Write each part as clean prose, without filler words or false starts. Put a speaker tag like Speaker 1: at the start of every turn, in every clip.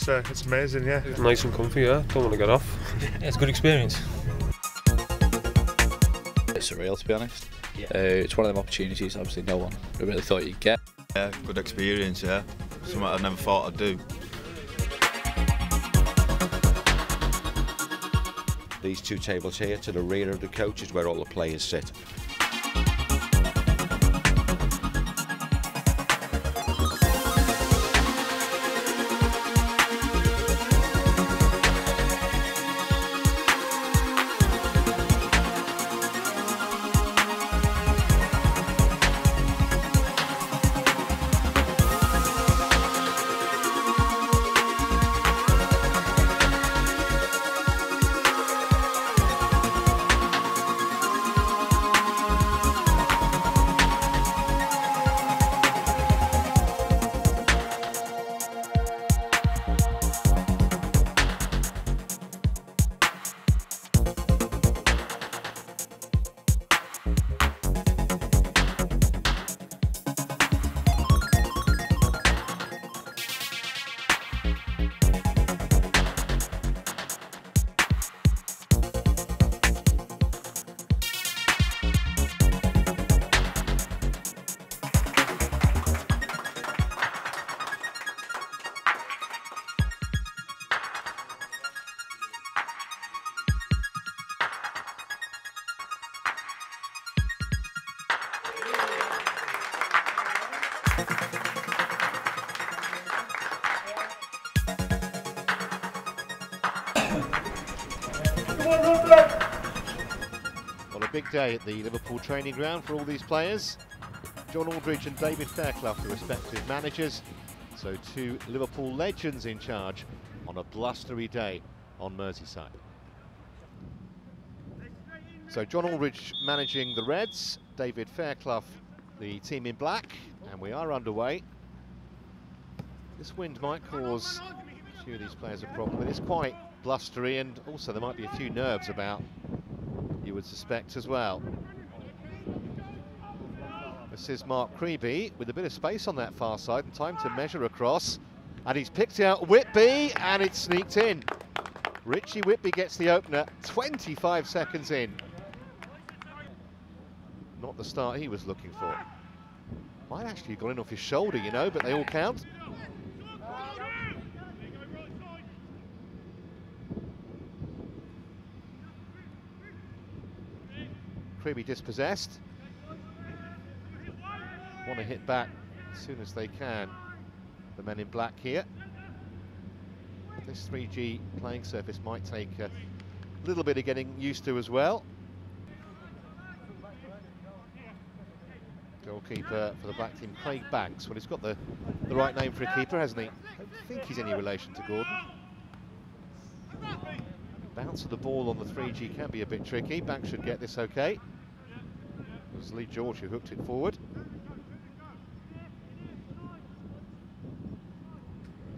Speaker 1: It's amazing, yeah.
Speaker 2: Nice and comfy, yeah. Don't want to get off.
Speaker 3: Yeah, it's a good experience.
Speaker 4: It's surreal, to be honest. It's one of them opportunities obviously no one really thought you'd get.
Speaker 5: Yeah, good experience, yeah. Something I never thought I'd do.
Speaker 6: These two tables here to the rear of the coach is where all the players sit.
Speaker 7: Well, a big day at the Liverpool training ground for all these players. John Aldridge and David Fairclough, the respective managers. So two Liverpool legends in charge on a blustery day on Merseyside. So John Aldridge managing the Reds, David Fairclough the team in black, and we are underway. This wind might cause a few of these players a problem, but it's quite blustery, and also there might be a few nerves about, you would suspect as well. This is Mark Creeby with a bit of space on that far side and time to measure across, and he's picked out Whitby and it's sneaked in. Richie Whitby gets the opener 25 seconds in. Not the start he was looking for. Might actually have gone in off his shoulder, you know, but they all count. Creeby dispossessed. Want to hit back as soon as they can, the men in black here. This 3G playing surface might take a little bit of getting used to as well. Goalkeeper for the black team, Craig Banks. Well, he's got the right name for a keeper, hasn't he? I don't think he's any relation to Gordon. Bounce of the ball on the 3G can be a bit tricky. Banks should get this okay. It was Lee George who hooked it forward.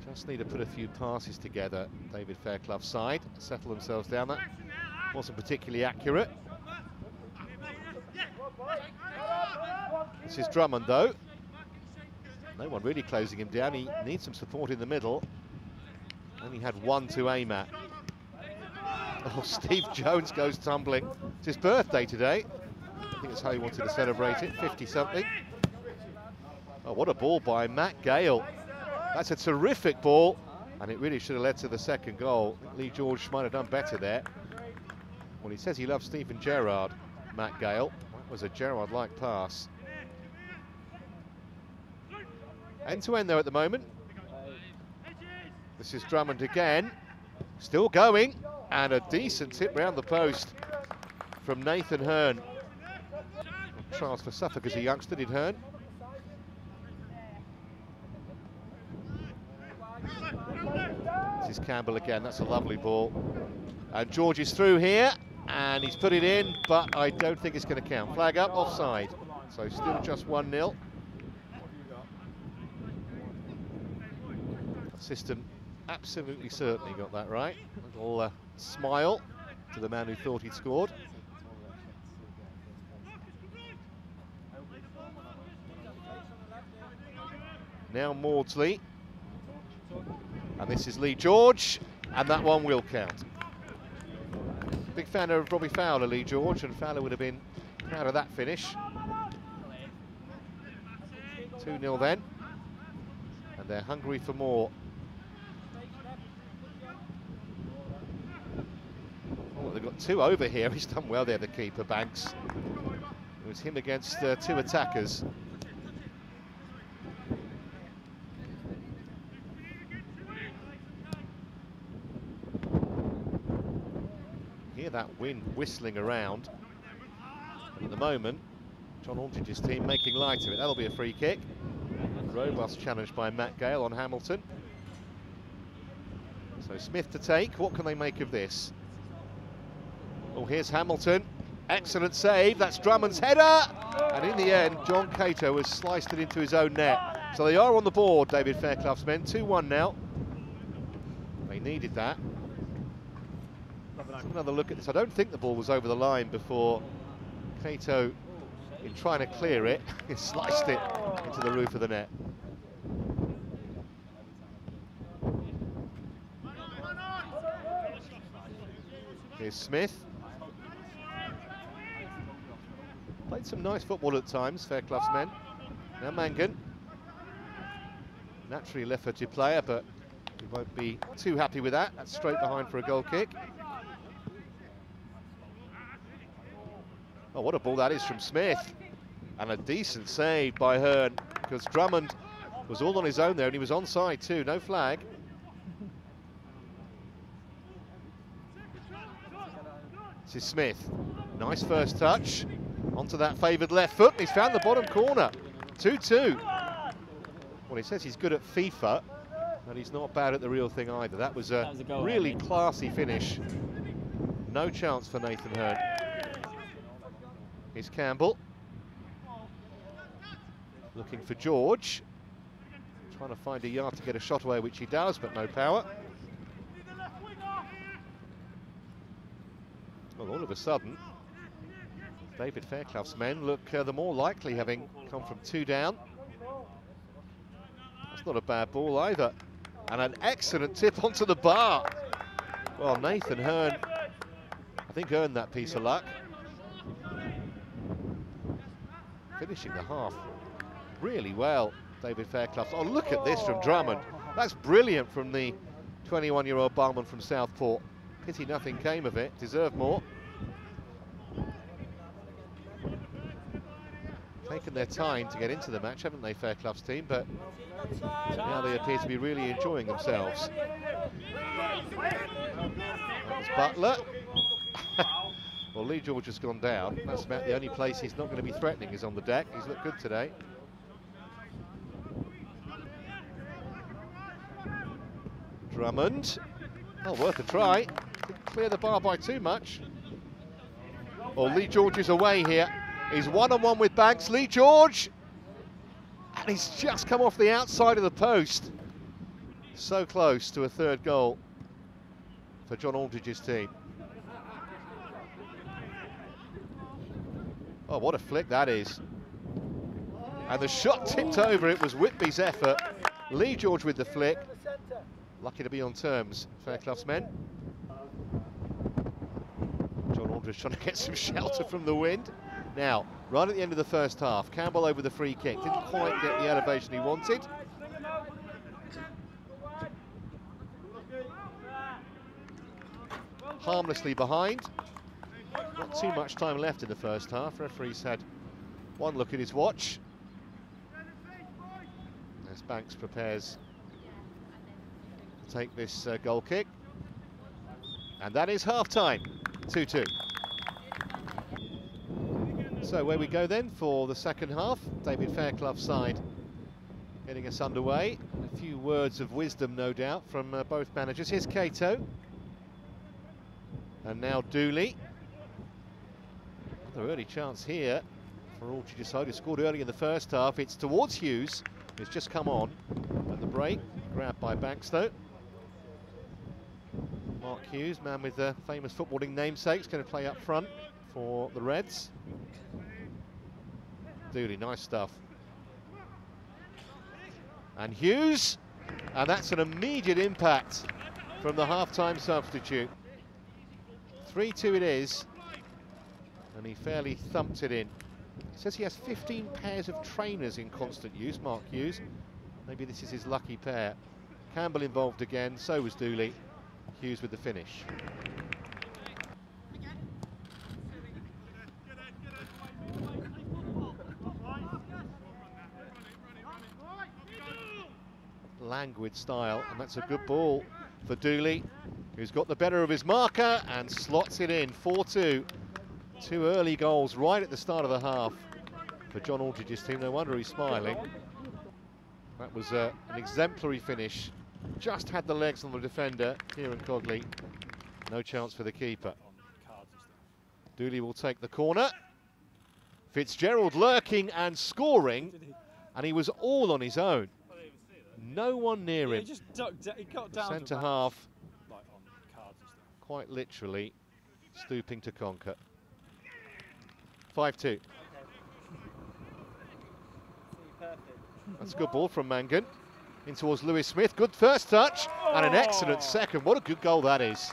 Speaker 7: Just need to put a few passes together, David Fairclough's side, settle themselves down. That wasn't particularly accurate. This is Drummond, though. No one really closing him down. He needs some support in the middle. Only had one to aim at. Oh, Steve Jones goes tumbling. It's his birthday today. I think that's how he wanted to celebrate it, 50-something. Oh, what a ball by Matt Gale. That's a terrific ball, and it really should have led to the second goal. I think Lee George might have done better there. Well, he says he loves Steven Gerrard, Matt Gale. That was a Gerrard-like pass. End-to-end, though, at the moment. This is Drummond again. Still going, and a decent tip round the post from Nathan Hearn. Trials for Suffolk as a youngster, did Hearn. This is Campbell again, that's a lovely ball. And George is through here, and he's put it in, but I don't think it's going to count. Flag up, offside. So still just 1-0. Assistant absolutely certainly got that right. A little smile to the man who thought he'd scored. Now Maudsley. And this is Lee George, and that one will count. Big fan of Robbie Fowler, Lee George, and Fowler would have been proud of that finish. 2-0 then, and they're hungry for more. Oh, they've got two over here. He's done well there, the keeper, Banks. It was him against two attackers. Hear that wind whistling around. But at the moment, John Aldridge's team making light of it. That'll be a free kick. Robust challenge by Matt Gale on Hamilton. So Smith to take. What can they make of this? Oh, here's Hamilton. Excellent save. That's Drummond's header. And in the end, John Cato has sliced it into his own net. So they are on the board, David Fairclough's men. 2-1 now. They needed that. Let's have another look at this. I don't think the ball was over the line before Cato, in trying to clear it, sliced it into the roof of the net. Here's Smith. Played some nice football at times, Fairclough's men. Now Mangan. Naturally left-footed player, but he won't be too happy with that. That's straight behind for a goal kick. Oh, what a ball that is from Smith. And a decent save by Hearn, because Drummond was all on his own there, and he was onside too, no flag. This is Smith. Nice first touch. Onto that favoured left foot. He's found the bottom corner. 2-2. Well, he says he's good at FIFA, and he's not bad at the real thing either. That was a goal, really classy finish. No chance for Nathan Hearn. Here's Campbell. Looking for George. Trying to find a yard to get a shot away, which he does, but no power. Well, all of a sudden, David Fairclough's men look the more likely, having come from 2 down. That's not a bad ball either. And an excellent tip onto the bar. Well, Nathan Hearn, I think, earned that piece of luck. Finishing the half really well, David Fairclough. Oh, look at this from Drummond. That's brilliant from the 21-year-old barman from Southport. Pity nothing came of it. Deserved more. Taken their time to get into the match, haven't they, Fairclough's team? But now they appear to be really enjoying themselves. That's Butler. Well, Lee George has gone down. That's about the only place he's not going to be threatening is on the deck. He's looked good today. Drummond. Oh, worth a try. Didn't clear the bar by too much. Oh, Lee George is away here. He's one-on-one with Banks. Lee George. And he's just come off the outside of the post. So close to a third goal for John Aldridge's team. Oh, what a flick that is. And the shot tipped over. It was Whitby's effort. Lee George with the flick. Lucky to be on terms, Fairclough's men. John Aldridge trying to get some shelter from the wind. Now, right at the end of the first half, Campbell over the free kick. Didn't quite get the elevation he wanted. Harmlessly behind. Not too much time left in the first half. Referee's had one look at his watch as Banks prepares to take this goal kick. And that is half-time, 2-2. So away we go then for the second half. David Fairclough's side getting us underway. A few words of wisdom, no doubt, from both managers. Here's Cato. And now Dooley. Another early chance here for Aldridge's side, who scored early in the first half. It's towards Hughes, who's just come on at the break. Grabbed by Banks, though. Mark Hughes, man with the famous footballing namesakes, going to play up front for the Reds. Dooley, nice stuff. And Hughes, And that's an immediate impact from the half-time substitute. 3-2 it is, and he fairly thumped it in. He says he has 15 pairs of trainers in constant use, Mark Hughes. Maybe this is his lucky pair. Campbell involved again, so was Dooley. Hughes with the finish. Languid style, and that's a good ball for Dooley, who's got the better of his marker and slots it in. 4-2. 2 early goals right at the start of the half for John Aldridge's team. No wonder he's smiling. That was an exemplary finish. Just had the legs on the defender, Kieran Cogley. No chance for the keeper. Dooley will take the corner. Fitzgerald lurking and scoring, and he was all on his own. No one near him.
Speaker 1: He just ducked, he got down
Speaker 7: Centre half, quite literally stooping to conquer. 5-2. That's a good ball from Mangan. In towards Lewis Smith. Good first touch and an excellent second. What a good goal that is.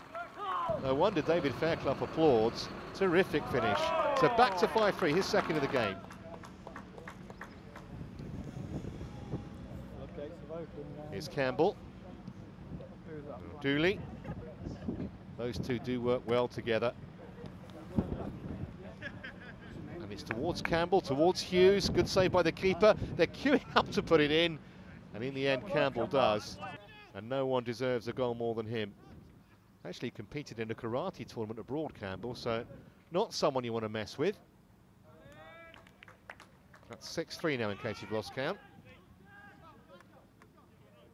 Speaker 7: No wonder David Fairclough applauds. Terrific finish. So back to 5-3, his second of the game. Here's Campbell. Dooley. Those two do work well together. And it's towards Campbell, towards Hughes. Good save by the keeper. They're queuing up to put it in. And in the end, Campbell does. And no one deserves a goal more than him. Actually competed in a karate tournament abroad, Campbell, so not someone you want to mess with. That's 6-3 now in case you've lost count.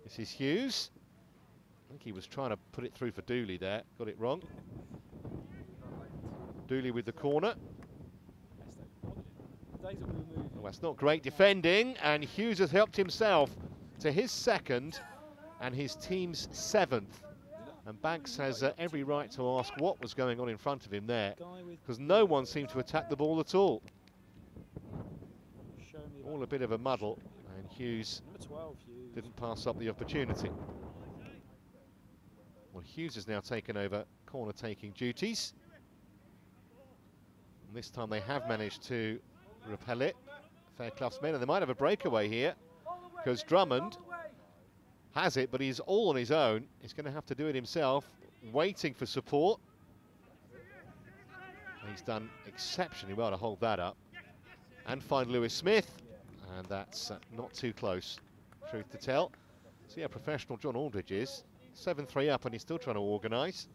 Speaker 7: This is Hughes. I think he was trying to put it through for Dooley there. Got it wrong. Dooley with the corner. Oh, that's not great defending, and Hughes has helped himself to his second and his team's 7th. And Banks has every right to ask what was going on in front of him there, because no one seemed to attack the ball at all. All a bit of a muddle, and Hughes didn't pass up the opportunity. Well, Hughes has now taken over corner-taking duties. And this time they have managed to repel it. Fairclough's men, and they might have a breakaway here, because Drummond has it, but he's all on his own. He's going to have to do it himself, waiting for support. And he's done exceptionally well to hold that up and find Lewis Smith, and that's not too close, truth to tell. See how professional John Aldridge is. 7-3 up, and he's still trying to organise.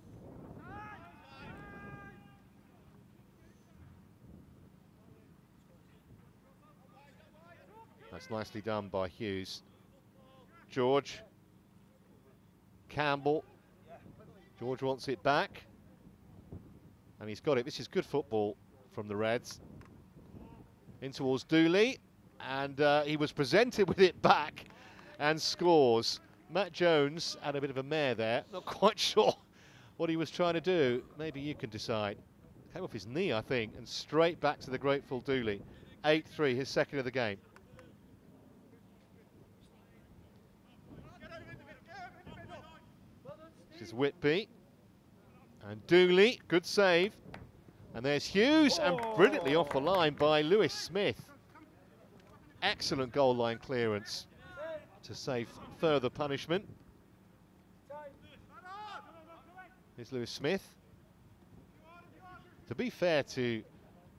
Speaker 7: That's nicely done by Hughes. George. Campbell. George wants it back. And he's got it. This is good football from the Reds. In towards Dooley. And he was presented with it back and scores. Matt Jones had a bit of a mare there. Not quite sure what he was trying to do. Maybe you can decide. Came off his knee, I think, and straight back to the grateful Dooley. 8-3, his second of the game. This is Whitby. And Dooley, good save. And there's Hughes, and brilliantly off the line by Lewis Smith. Excellent goal line clearance to save further punishment. Here's Lewis Smith. To be fair to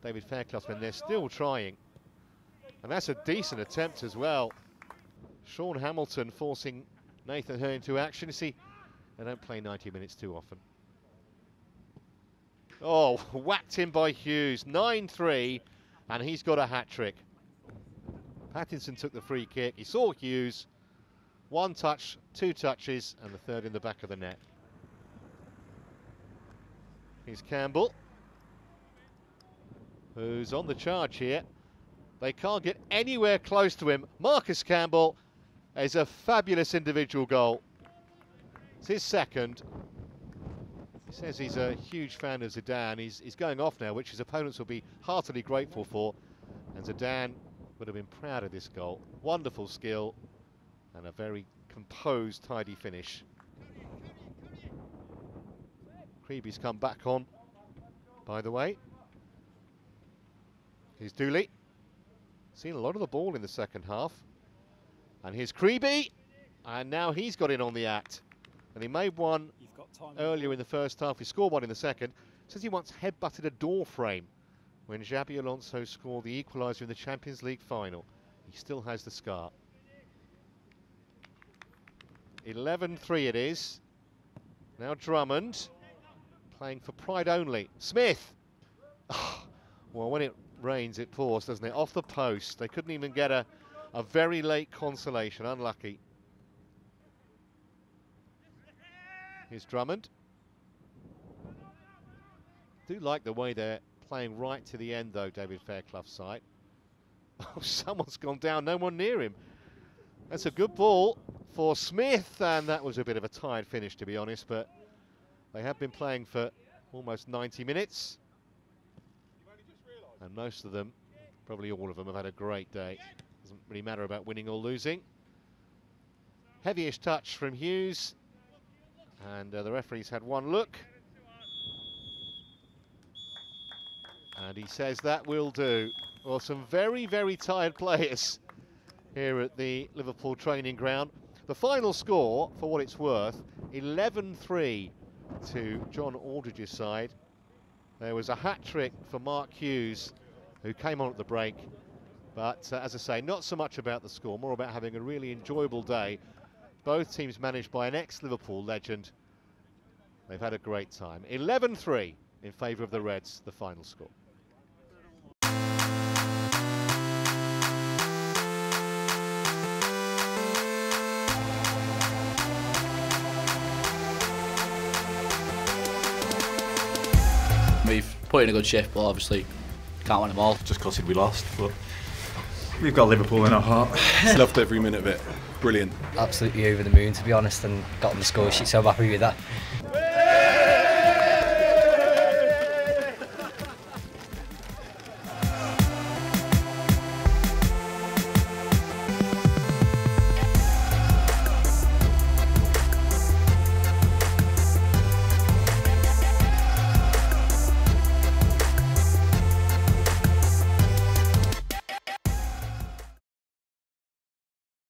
Speaker 7: David Fairclough, when they're still trying. And that's a decent attempt as well. Sean Hamilton forcing Nathan Hurd into action. You see, they don't play 90 minutes too often. Oh, whacked in by Hughes. 9-3, and he's got a hat-trick. Pattinson took the free kick. He saw Hughes. 1 touch, 2 touches, and the third in the back of the net. Here's Campbell, who's on the charge here. They can't get anywhere close to him. Marcus Campbell is a fabulous individual goal. It's his second. He says he's a huge fan of Zidane. He's going off now, which his opponents will be heartily grateful for. And Zidane would have been proud of this goal. Wonderful skill and a very composed, tidy finish. Creeby's come back on, by the way. Here's Dooley. Seen a lot of the ball in the second half. And here's Creeby. And now he's got in on the act. And he made one earlier in the first half. He scored one in the second. Says he once headbutted a door frame when Xabi Alonso scored the equaliser in the Champions League final. He still has the scar. 11-3 it is. Now Drummond playing for pride only. Smith. Oh, well, when it rains, it pours, doesn't it? Off the post. They couldn't even get a very late consolation. Unlucky. Here's Drummond. Do like the way they're playing right to the end, though, David Fairclough's side. Oh, someone's gone down. No one near him. That's a good ball for Smith, and that was a bit of a tired finish, to be honest, but they have been playing for almost 90 minutes. And most of them, probably all of them, have had a great day. Doesn't really matter about winning or losing. Heavyish touch from Hughes. And the referee's had one look. And he says that will do. Well, some very, very tired players here at the Liverpool training ground. The final score, for what it's worth, 11-3 to John Aldridge's side. There was a hat-trick for Mark Hughes, who came on at the break. But, as I say, not so much about the score, more about having a really enjoyable day. Both teams managed by an ex-Liverpool legend. They've had a great time. 11-3 in favour of the Reds, the final score.
Speaker 4: We've put in a good shift, but obviously can't win them all.
Speaker 1: Just gutted we lost, but we've got Liverpool in our heart.
Speaker 3: Loved every minute of it. Brilliant.
Speaker 8: Absolutely over the moon, to be honest, and got on the score sheet, so happy with that.